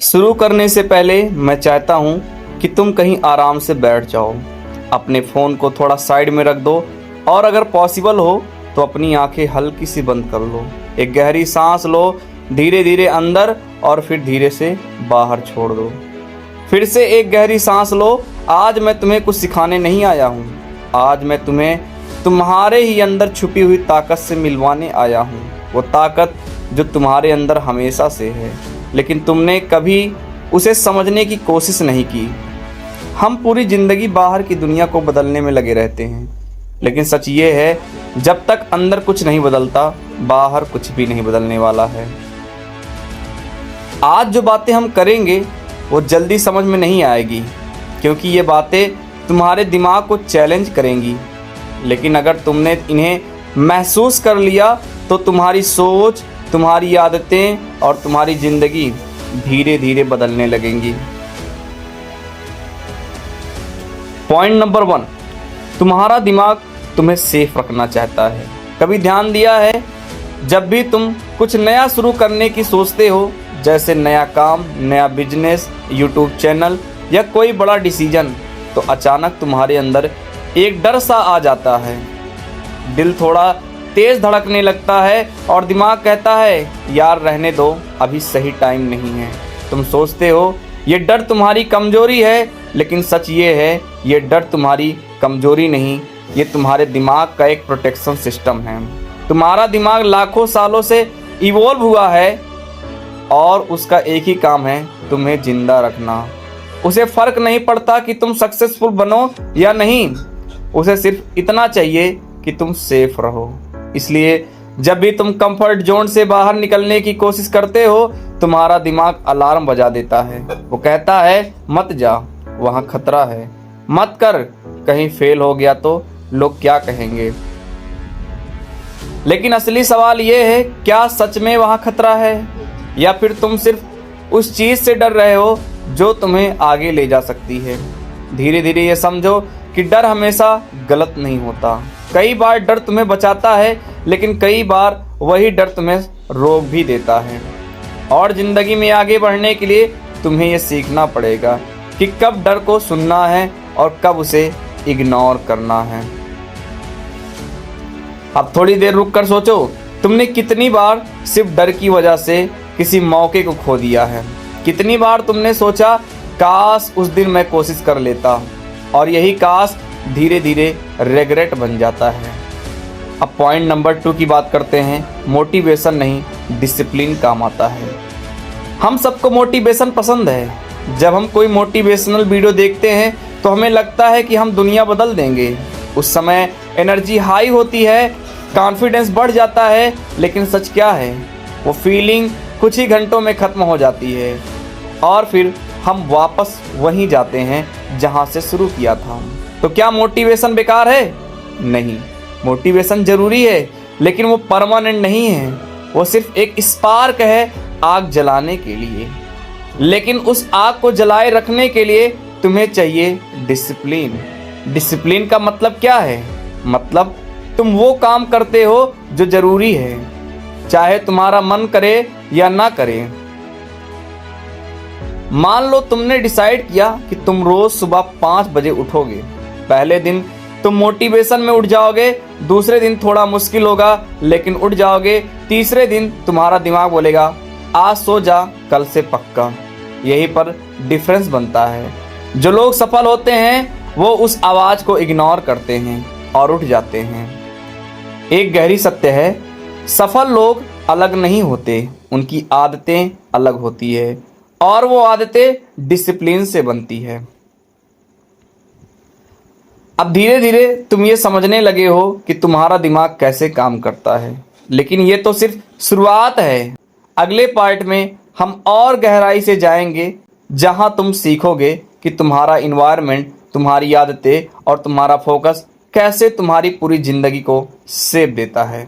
शुरू करने से पहले मैं चाहता हूँ कि तुम कहीं आराम से बैठ जाओ, अपने फ़ोन को थोड़ा साइड में रख दो और अगर पॉसिबल हो तो अपनी आंखें हल्की सी बंद कर लो। एक गहरी सांस लो, धीरे धीरे अंदर और फिर धीरे से बाहर छोड़ दो। फिर से एक गहरी सांस लो। आज मैं तुम्हें कुछ सिखाने नहीं आया हूँ, आज मैं तुम्हें तुम्हारे ही अंदर छुपी हुई ताकत से मिलवाने आया हूँ। वो ताकत जो तुम्हारे अंदर हमेशा से है, लेकिन तुमने कभी उसे समझने की कोशिश नहीं की। हम पूरी ज़िंदगी बाहर की दुनिया को बदलने में लगे रहते हैं, लेकिन सच ये है जब तक अंदर कुछ नहीं बदलता बाहर कुछ भी नहीं बदलने वाला है। आज जो बातें हम करेंगे वो जल्दी समझ में नहीं आएगी, क्योंकि ये बातें तुम्हारे दिमाग को चैलेंज करेंगी, लेकिन अगर तुमने इन्हें महसूस कर लिया तो तुम्हारी सोच, तुम्हारी आदतें और तुम्हारी ज़िंदगी धीरे धीरे बदलने लगेंगी। पॉइंट नंबर 1, तुम्हारा दिमाग तुम्हें सेफ रखना चाहता है। कभी ध्यान दिया है, जब भी तुम कुछ नया शुरू करने की सोचते हो, जैसे नया काम, नया बिजनेस, यूट्यूब चैनल या कोई बड़ा डिसीजन, तो अचानक तुम्हारे अंदर एक डर सा आ जाता है। दिल थोड़ा तेज धड़कने लगता है और दिमाग कहता है यार रहने दो, अभी सही टाइम नहीं है। तुम सोचते हो ये डर तुम्हारी कमजोरी है, लेकिन सच ये है ये डर तुम्हारी कमजोरी नहीं, ये तुम्हारे दिमाग का एक प्रोटेक्शन सिस्टम है। तुम्हारा दिमाग लाखों सालों से इवॉल्व हुआ है और उसका एक ही काम है तुम्हें जिंदा रखना। उसे फर्क नहीं पड़ता कि तुम सक्सेसफुल बनो या नहीं, उसे सिर्फ इतना चाहिए कि तुम सेफ रहो। इसलिए जब भी तुम कंफर्ट जोन से बाहर निकलने की कोशिश करते हो, तुम्हारा दिमाग अलार्म बजा देता है। वो कहता है मत जा, वहाँ खतरा है, मत कर, कहीं फेल हो गया तो लोग क्या कहेंगे। लेकिन असली सवाल ये है, क्या सच में वहाँ खतरा है, या फिर तुम सिर्फ उस चीज़ से डर रहे हो जो तुम्हें आगे ले जा सकती है। धीरे धीरे ये समझो कि डर हमेशा गलत नहीं होता। कई बार डर तुम्हें बचाता है, लेकिन कई बार वही डर तुम्हें रोक भी देता है। और ज़िंदगी में आगे बढ़ने के लिए तुम्हें ये सीखना पड़ेगा कि कब डर को सुनना है और कब उसे इग्नोर करना है। अब थोड़ी देर रुक कर सोचो, तुमने कितनी बार सिर्फ डर की वजह से किसी मौके को खो दिया है। कितनी बार तुमने सोचा काश उस दिन मैं कोशिश कर लेता, और यही काश धीरे धीरे रिग्रेट बन जाता है। अब पॉइंट नंबर 2 की बात करते हैं। मोटिवेशन नहीं, डिसिप्लिन काम आता है। हम सबको मोटिवेशन पसंद है। जब हम कोई मोटिवेशनल वीडियो देखते हैं तो हमें लगता है कि हम दुनिया बदल देंगे। उस समय एनर्जी हाई होती है, कॉन्फिडेंस बढ़ जाता है, लेकिन सच क्या है, वो फीलिंग कुछ ही घंटों में ख़त्म हो जाती है और फिर हम वापस वहीं जाते हैं जहां से शुरू किया था। तो क्या मोटिवेशन बेकार है? नहीं, मोटिवेशन ज़रूरी है, लेकिन वो परमानेंट नहीं है। वो सिर्फ एक स्पार्क है आग जलाने के लिए। लेकिन उस आग को जलाए रखने के लिए तुम्हें चाहिए डिसिप्लिन। डिसिप्लिन का मतलब क्या है? मतलब तुम वो काम करते हो जो ज़रूरी है, चाहे तुम्हारा मन करे या ना करे। मान लो तुमने डिसाइड किया कि तुम रोज सुबह 5 बजे उठोगे। पहले दिन तुम मोटिवेशन में उठ जाओगे, दूसरे दिन थोड़ा मुश्किल होगा लेकिन उठ जाओगे, तीसरे दिन तुम्हारा दिमाग बोलेगा आज सो जा, कल से पक्का। यहीं पर डिफरेंस बनता है। जो लोग सफल होते हैं वो उस आवाज़ को इग्नोर करते हैं और उठ जाते हैं। एक गहरी सत्य है, सफल लोग अलग नहीं होते, उनकी आदतें अलग होती है और वो आदतें डिसिप्लिन से बनती है। अब धीरे धीरे तुम ये समझने लगे हो कि तुम्हारा दिमाग कैसे काम करता है, लेकिन ये तो सिर्फ शुरुआत है। अगले पार्ट में हम और गहराई से जाएंगे, जहां तुम सीखोगे कि तुम्हारा इन्वायरमेंट, तुम्हारी आदतें और तुम्हारा फोकस कैसे तुम्हारी पूरी जिंदगी को शेप देता है।